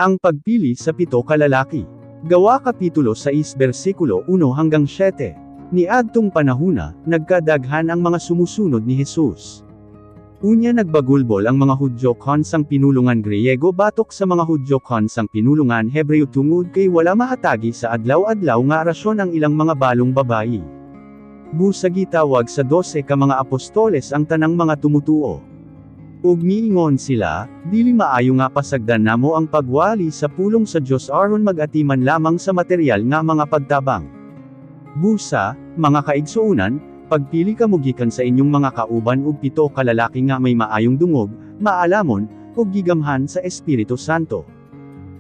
Ang pagpili sa 7 kalalaki. Gawa Kapitulo 6 versikulo 1 hanggang 7. Niadtong panahuna, nagkadaghan ang mga sumusunod ni Jesus. Unya nagbagulbol ang mga Hudyo kon sang pinulungan Griego batok sa mga Hudyo kon sang pinulungan Hebreo tungod kay wala mahatagi sa adlaw-adlaw nga rasyon ang ilang mga balong babayi. Busagi tawag sa 12 ka mga apostoles ang tanang mga tumutuo. Ug miingon sila, dili maayo nga pasagdan namo ang pagwali sa pulong sa Dios aron magatiman lamang sa material nga mga pagtabang. Busa, mga kaigsuunan, pagpili kamo gikan sa inyong mga kauban ug 7 kalalaki nga may maayong dungog, maalamon, ug gigamhan sa Espiritu Santo.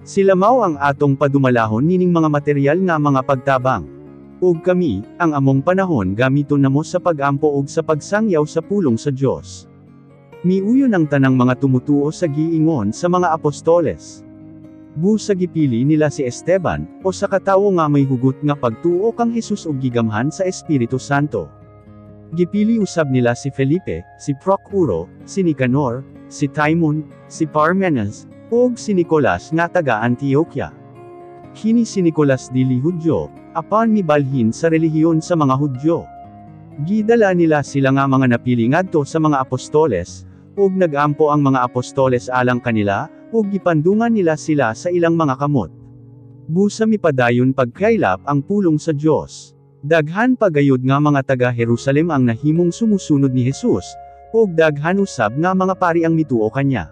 Sila mao ang atong padumalahon nining mga material nga mga pagtabang. Ug kami, ang among panahon gamiton namo sa pagampo ug sa pagsangyaw sa pulong sa Dios. Miuyon ang tanang mga tumutuo sa giingon sa mga apostoles. Busa gipili nila si Esteban, o sa katawo nga may hugot nga pagtuo kang Hesus ug gigamhan sa Espiritu Santo. Gipili usab nila si Felipe, si Procuro, si Nicanor, si Timon, si Parmenas, ug si Nicolas nga taga Antioquia. Kini si Nicolas dili Hudyo, apan mibalhin sa relihiyon sa mga Hudyo. Gidala nila sila nga mga napili ngadto sa mga apostoles, ug nagampo ang mga apostoles alang kanila, ug gipandungan nila sila sa ilang mga kamot. Busa mipadayon pagkaylap ang pulong sa Dios. Daghan pagayod nga mga taga Jerusalem ang nahimong sumusunod ni Jesus, ug daghan usab nga mga pari ang mituo kanya.